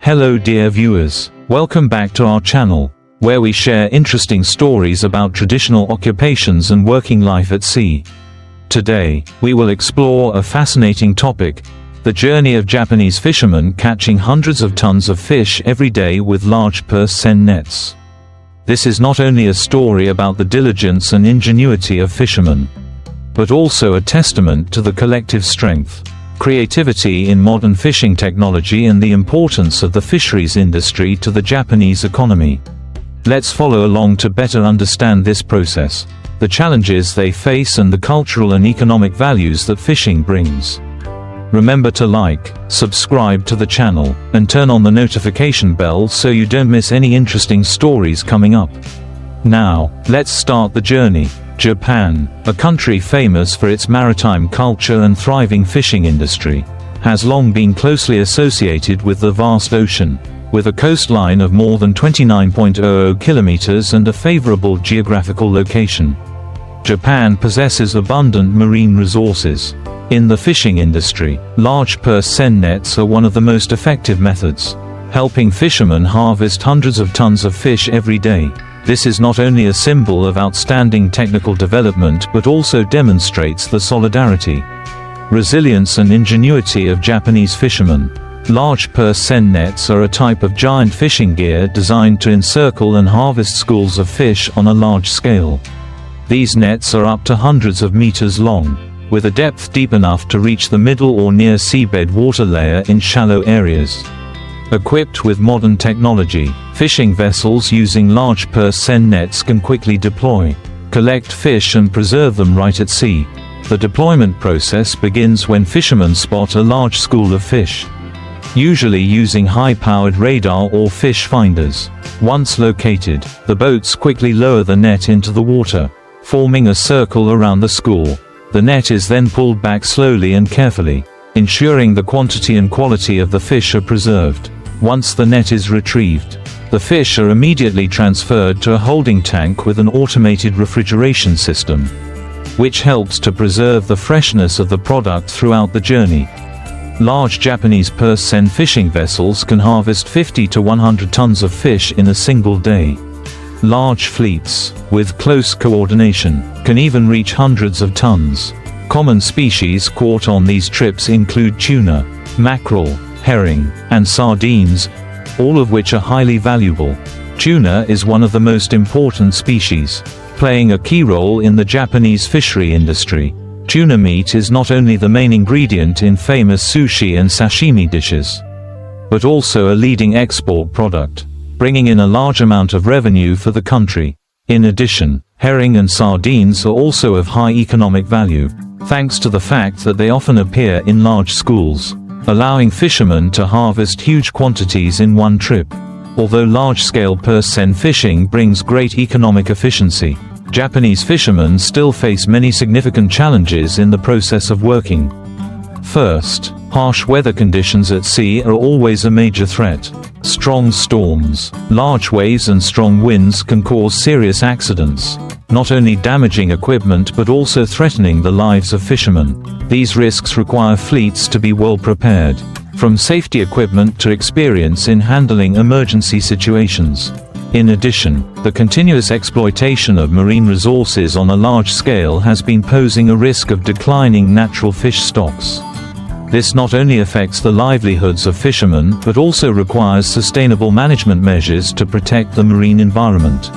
Hello dear viewers, welcome back to our channel, where we share interesting stories about traditional occupations and working life at sea. Today, we will explore a fascinating topic, the journey of Japanese fishermen catching hundreds of tons of fish every day with large purse seine nets. This is not only a story about the diligence and ingenuity of fishermen, but also a testament to the collective strength, creativity in modern fishing technology and the importance of the fisheries industry to the Japanese economy. Let's follow along to better understand this process, the challenges they face and the cultural and economic values that fishing brings. Remember to like, subscribe to the channel, and turn on the notification bell so you don't miss any interesting stories coming up. Now, let's start the journey. Japan, a country famous for its maritime culture and thriving fishing industry, has long been closely associated with the vast ocean, with a coastline of more than 29.00 kilometers and a favorable geographical location. Japan possesses abundant marine resources. In the fishing industry, large purse seine nets are one of the most effective methods, helping fishermen harvest hundreds of tons of fish every day. This is not only a symbol of outstanding technical development but also demonstrates the solidarity, resilience and ingenuity of Japanese fishermen. Large purse seine nets are a type of giant fishing gear designed to encircle and harvest schools of fish on a large scale. These nets are up to hundreds of meters long, with a depth deep enough to reach the middle or near seabed water layer in shallow areas. Equipped with modern technology, fishing vessels using large purse seine nets can quickly deploy, collect fish and preserve them right at sea. The deployment process begins when fishermen spot a large school of fish, usually using high-powered radar or fish finders. Once located, the boats quickly lower the net into the water, forming a circle around the school. The net is then pulled back slowly and carefully, ensuring the quantity and quality of the fish are preserved. Once the net is retrieved, the fish are immediately transferred to a holding tank with an automated refrigeration system, which helps to preserve the freshness of the product throughout the journey. Large Japanese purse seine fishing vessels can harvest 50 to 100 tons of fish in a single day. Large fleets, with close coordination, can even reach hundreds of tons. Common species caught on these trips include tuna, mackerel, herring, and sardines, all of which are highly valuable. Tuna is one of the most important species, playing a key role in the Japanese fishery industry. Tuna meat is not only the main ingredient in famous sushi and sashimi dishes, but also a leading export product, bringing in a large amount of revenue for the country. In addition, herring and sardines are also of high economic value, thanks to the fact that they often appear in large schools, allowing fishermen to harvest huge quantities in one trip. Although large-scale purse seine fishing brings great economic efficiency, Japanese fishermen still face many significant challenges in the process of working. First, harsh weather conditions at sea are always a major threat. Strong storms, large waves and strong winds can cause serious accidents, not only damaging equipment but also threatening the lives of fishermen. These risks require fleets to be well prepared, from safety equipment to experience in handling emergency situations. In addition, the continuous exploitation of marine resources on a large scale has been posing a risk of declining natural fish stocks. This not only affects the livelihoods of fishermen but also requires sustainable management measures to protect the marine environment.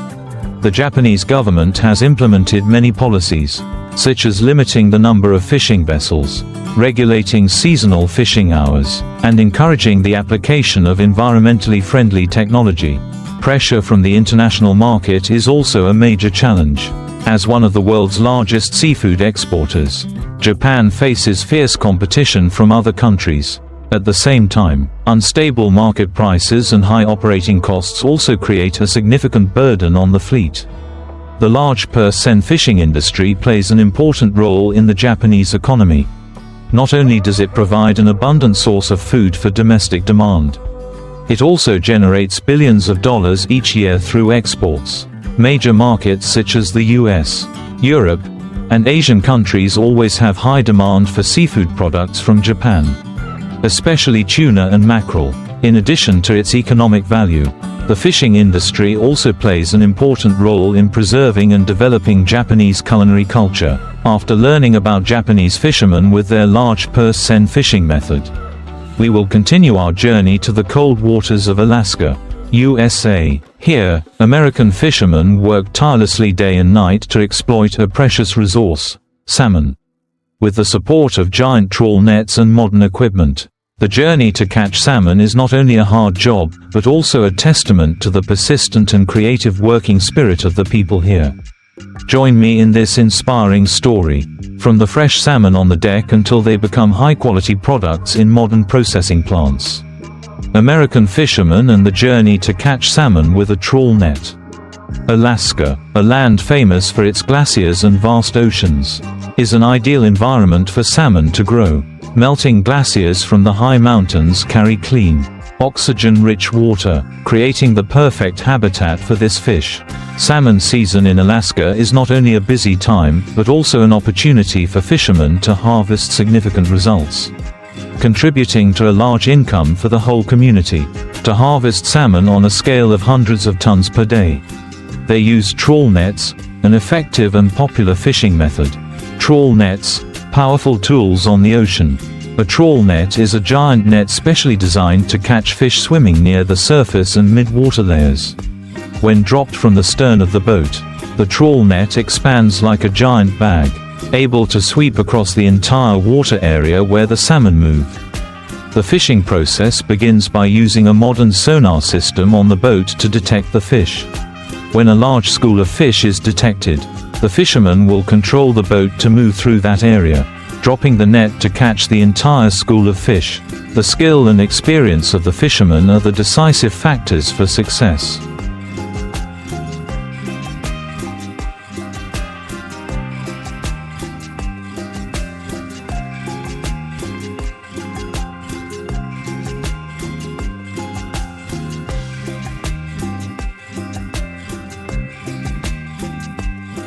The Japanese government has implemented many policies, such as limiting the number of fishing vessels, regulating seasonal fishing hours, and encouraging the application of environmentally friendly technology. Pressure from the international market is also a major challenge. As one of the world's largest seafood exporters, Japan faces fierce competition from other countries. At the same time, unstable market prices and high operating costs also create a significant burden on the fleet. The large purse seine fishing industry plays an important role in the Japanese economy. Not only does it provide an abundant source of food for domestic demand, it also generates billions of dollars each year through exports. Major markets such as the US, Europe, and Asian countries always have high demand for seafood products from Japan, especially tuna and mackerel. In addition to its economic value, the fishing industry also plays an important role in preserving and developing Japanese culinary culture. After learning about Japanese fishermen with their large purse seine fishing method, we will continue our journey to the cold waters of Alaska, USA. Here, American fishermen work tirelessly day and night to exploit a precious resource, salmon. With the support of giant trawl nets and modern equipment, the journey to catch salmon is not only a hard job, but also a testament to the persistent and creative working spirit of the people here. Join me in this inspiring story, from the fresh salmon on the deck until they become high-quality products in modern processing plants. American fishermen and the journey to catch salmon with a trawl net. Alaska, a land famous for its glaciers and vast oceans, is an ideal environment for salmon to grow. Melting glaciers from the high mountains carry clean, oxygen-rich water, creating the perfect habitat for this fish. Salmon season in Alaska is not only a busy time, but also an opportunity for fishermen to harvest significant results, contributing to a large income for the whole community. To harvest salmon on a scale of hundreds of tons per day, they use trawl nets, an effective and popular fishing method. Trawl nets, powerful tools on the ocean. A trawl net is a giant net specially designed to catch fish swimming near the surface and mid-water layers. When dropped from the stern of the boat, the trawl net expands like a giant bag, able to sweep across the entire water area where the salmon move. The fishing process begins by using a modern sonar system on the boat to detect the fish. When a large school of fish is detected, the fisherman will control the boat to move through that area, dropping the net to catch the entire school of fish. The skill and experience of the fisherman are the decisive factors for success.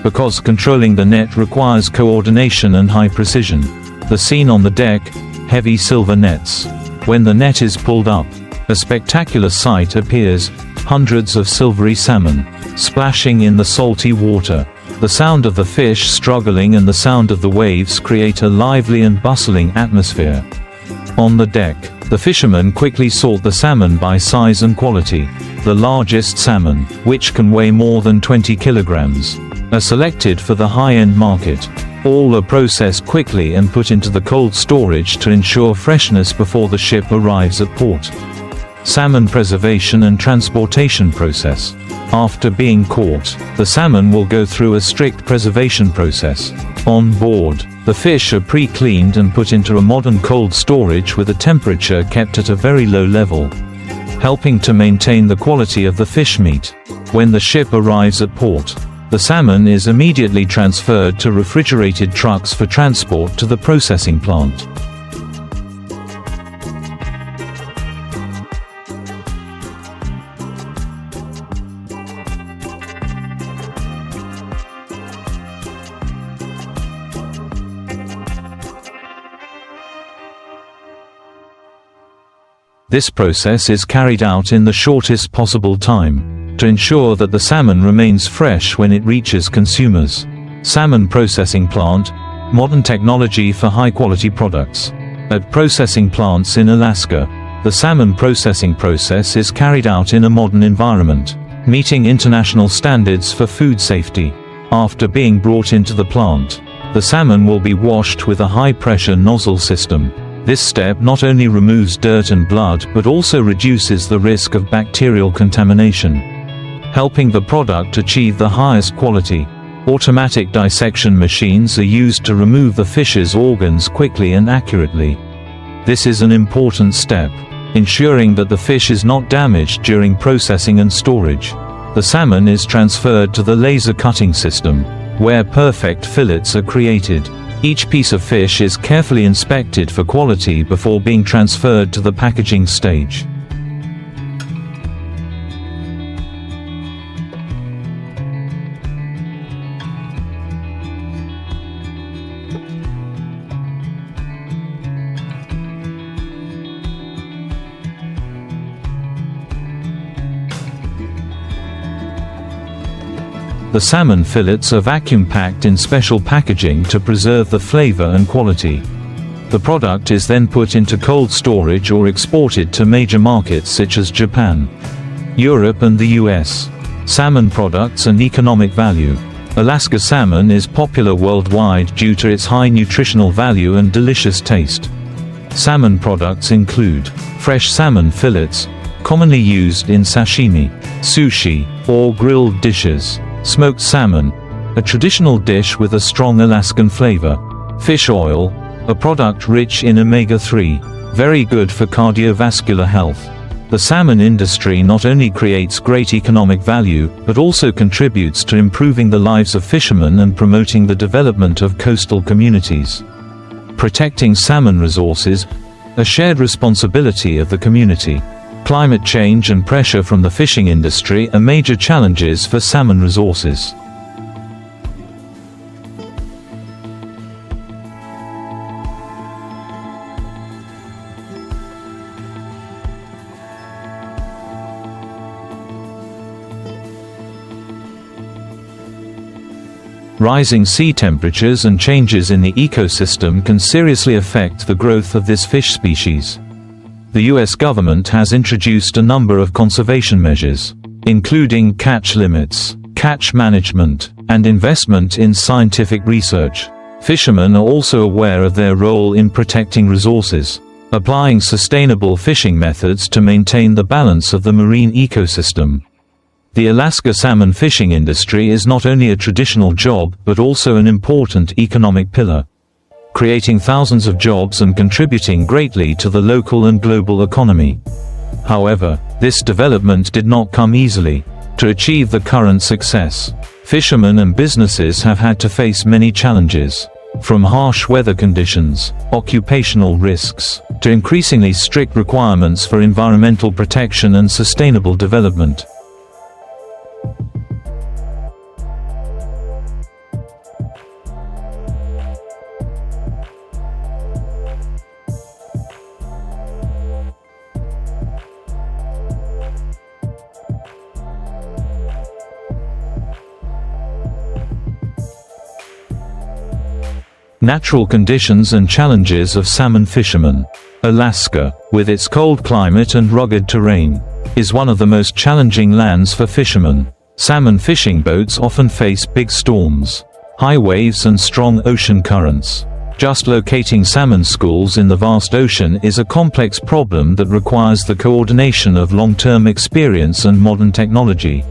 Because controlling the net requires coordination and high precision. The scene on the deck, heavy silver nets. When the net is pulled up, a spectacular sight appears, hundreds of silvery salmon, splashing in the salty water. The sound of the fish struggling and the sound of the waves create a lively and bustling atmosphere. On the deck, the fishermen quickly sort the salmon by size and quality. The largest salmon, which can weigh more than 20 kilograms, are selected for the high-end market. All are processed quickly and put into the cold storage to ensure freshness before the ship arrives at port. Salmon preservation and transportation process. After being caught, the salmon will go through a strict preservation process. On board, the fish are pre-cleaned and put into a modern cold storage with a temperature kept at a very low level, helping to maintain the quality of the fish meat. When the ship arrives at port, the salmon is immediately transferred to refrigerated trucks for transport to the processing plant. This process is carried out in the shortest possible time, to ensure that the salmon remains fresh when it reaches consumers. Salmon processing plant, modern technology for high-quality products. At processing plants in Alaska, the salmon processing process is carried out in a modern environment, meeting international standards for food safety. After being brought into the plant, the salmon will be washed with a high-pressure nozzle system. This step not only removes dirt and blood but also reduces the risk of bacterial contamination, helping the product achieve the highest quality. Automatic dissection machines are used to remove the fish's organs quickly and accurately. This is an important step, ensuring that the fish is not damaged during processing and storage. The salmon is transferred to the laser cutting system, where perfect fillets are created. Each piece of fish is carefully inspected for quality before being transferred to the packaging stage. The salmon fillets are vacuum packed in special packaging to preserve the flavor and quality. The product is then put into cold storage or exported to major markets such as Japan, Europe and the US. Salmon products and economic value. Alaska salmon is popular worldwide due to its high nutritional value and delicious taste. Salmon products include fresh salmon fillets, commonly used in sashimi, sushi, or grilled dishes. Smoked salmon, a traditional dish with a strong Alaskan flavor. Fish oil, a product rich in omega-3, very good for cardiovascular health. The salmon industry not only creates great economic value, but also contributes to improving the lives of fishermen and promoting the development of coastal communities. Protecting salmon resources, a shared responsibility of the community. Climate change and pressure from the fishing industry are major challenges for salmon resources. Rising sea temperatures and changes in the ecosystem can seriously affect the growth of this fish species. The U.S. government has introduced a number of conservation measures, including catch limits, catch management, and investment in scientific research. Fishermen are also aware of their role in protecting resources, applying sustainable fishing methods to maintain the balance of the marine ecosystem. The Alaska salmon fishing industry is not only a traditional job but also an important economic pillar, creating thousands of jobs and contributing greatly to the local and global economy. However, this development did not come easily. To achieve the current success, fishermen and businesses have had to face many challenges, from harsh weather conditions, occupational risks, to increasingly strict requirements for environmental protection and sustainable development. Natural conditions and challenges of salmon fishermen. Alaska, with its cold climate and rugged terrain, is one of the most challenging lands for fishermen. Salmon fishing boats often face big storms, high waves and strong ocean currents. Just locating salmon schools in the vast ocean is a complex problem that requires the coordination of long-term experience and modern technology.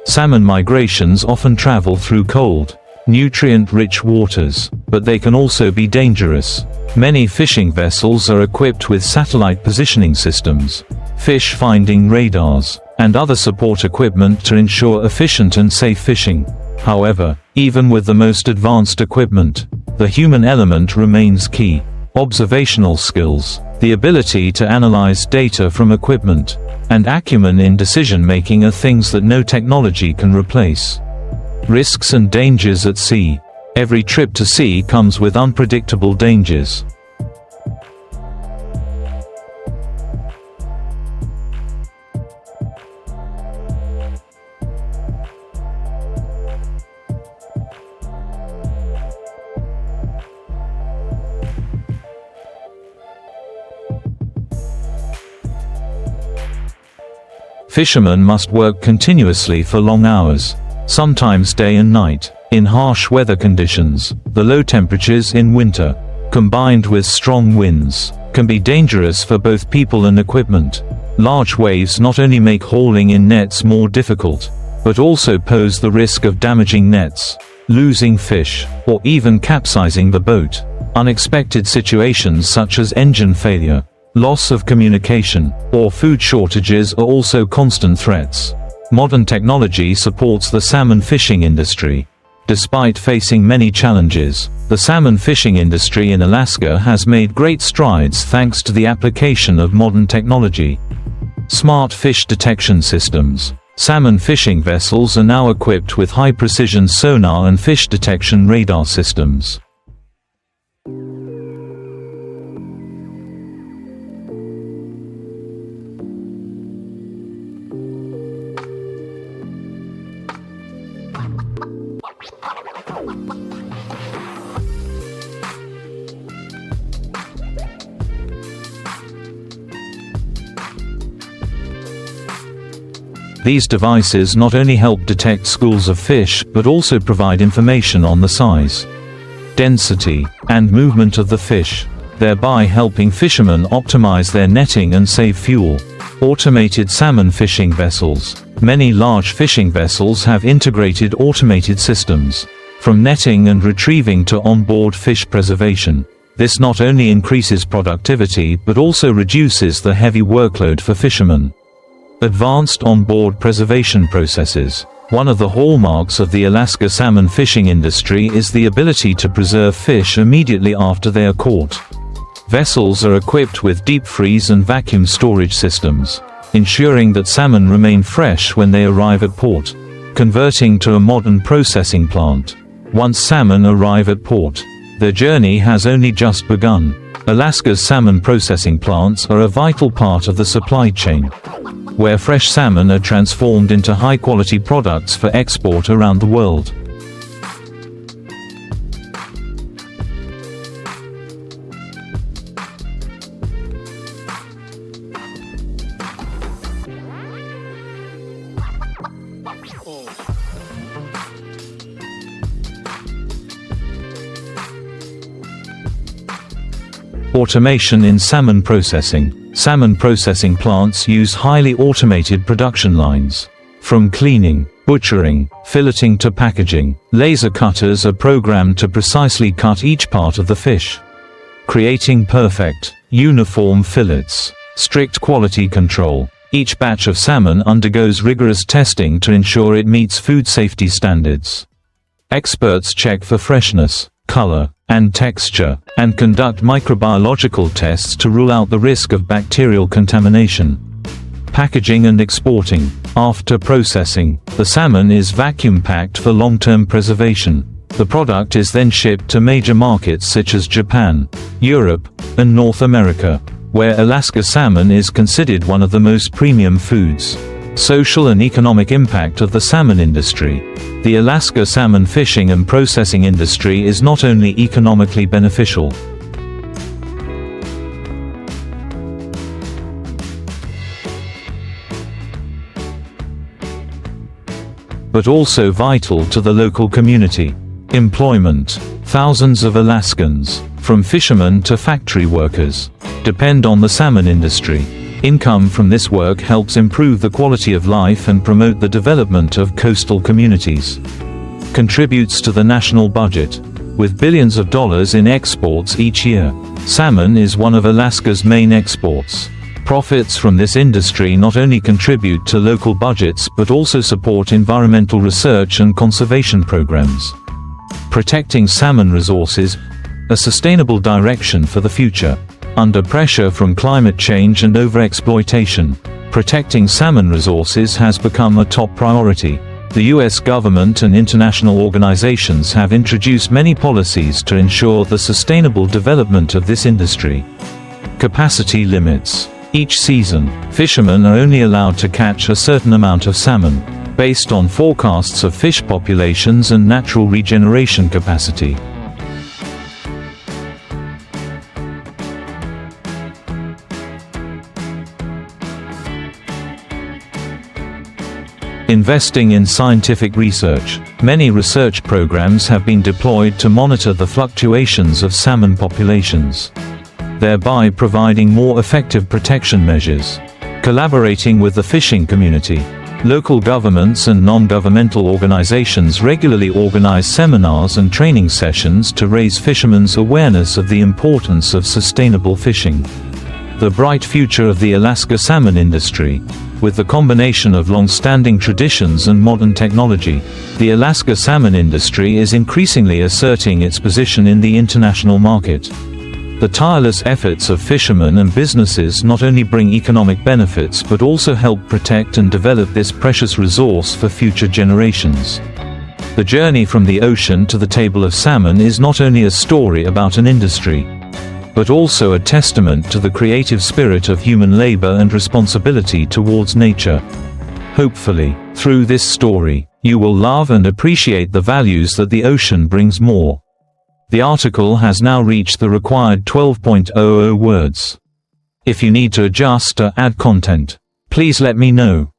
Salmon migrations often travel through cold, nutrient-rich waters, but they can also be dangerous. Many fishing vessels are equipped with satellite positioning systems, fish finding radars, and other support equipment to ensure efficient and safe fishing. However, even with the most advanced equipment, the human element remains key. Observational skills, the ability to analyze data from equipment, and acumen in decision-making are things that no technology can replace. Risks and dangers at sea. Every trip to sea comes with unpredictable dangers. Fishermen must work continuously for long hours, sometimes day and night, in harsh weather conditions. The low temperatures in winter, combined with strong winds, can be dangerous for both people and equipment. Large waves not only make hauling in nets more difficult, but also pose the risk of damaging nets, losing fish, or even capsizing the boat. Unexpected situations such as engine failure, loss of communication, or food shortages are also constant threats. Modern technology supports the salmon fishing industry. Despite facing many challenges, the salmon fishing industry in Alaska has made great strides thanks to the application of modern technology. Smart fish detection systems. Salmon fishing vessels are now equipped with high-precision sonar and fish detection radar systems. These devices not only help detect schools of fish but also provide information on the size, density, and movement of the fish, thereby helping fishermen optimize their netting and save fuel. Automated salmon fishing vessels. Many large fishing vessels have integrated automated systems, from netting and retrieving to onboard fish preservation. This not only increases productivity but also reduces the heavy workload for fishermen. Advanced onboard preservation processes. One of the hallmarks of the Alaska salmon fishing industry is the ability to preserve fish immediately after they are caught. Vessels are equipped with deep freeze and vacuum storage systems, ensuring that salmon remain fresh when they arrive at port. Converting to a modern processing plant. Once salmon arrive at port, their journey has only just begun. Alaska's salmon processing plants are a vital part of the supply chain, where fresh salmon are transformed into high-quality products for export around the world. Automation in salmon processing. Salmon processing plants use highly automated production lines. From cleaning, butchering, filleting to packaging, laser cutters are programmed to precisely cut each part of the fish, creating perfect, uniform fillets. Strict quality control. Each batch of salmon undergoes rigorous testing to ensure it meets food safety standards. Experts check for freshness, color, and texture, and conduct microbiological tests to rule out the risk of bacterial contamination. Packaging and exporting. After processing, the salmon is vacuum-packed for long-term preservation. The product is then shipped to major markets such as Japan, Europe, and North America, where Alaska salmon is considered one of the most premium foods. Social and economic impact of the salmon industry. The Alaska salmon fishing and processing industry is not only economically beneficial, but also vital to the local community. Employment. Thousands of Alaskans, from fishermen to factory workers, depend on the salmon industry. Income from this work helps improve the quality of life and promote the development of coastal communities. Contributes to the national budget, with billions of dollars in exports each year. Salmon is one of Alaska's main exports. Profits from this industry not only contribute to local budgets but also support environmental research and conservation programs. Protecting salmon resources, a sustainable direction for the future. Under pressure from climate change and overexploitation, protecting salmon resources has become a top priority. The U.S. government and international organizations have introduced many policies to ensure the sustainable development of this industry. Capacity limits. Each season, fishermen are only allowed to catch a certain amount of salmon, based on forecasts of fish populations and natural regeneration capacity. Investing in scientific research. Many research programs have been deployed to monitor the fluctuations of salmon populations, thereby providing more effective protection measures. Collaborating with the fishing community. Local governments and non-governmental organizations regularly organize seminars and training sessions to raise fishermen's awareness of the importance of sustainable fishing. The bright future of the Alaska salmon industry. With the combination of long-standing traditions and modern technology, the Alaska salmon industry is increasingly asserting its position in the international market. The tireless efforts of fishermen and businesses not only bring economic benefits but also help protect and develop this precious resource for future generations. The journey from the ocean to the table of salmon is not only a story about an industry, but also a testament to the creative spirit of human labor and responsibility towards nature. Hopefully, through this story, you will love and appreciate the values that the ocean brings more. The article has now reached the required 12.00 words. If you need to adjust or add content, please let me know.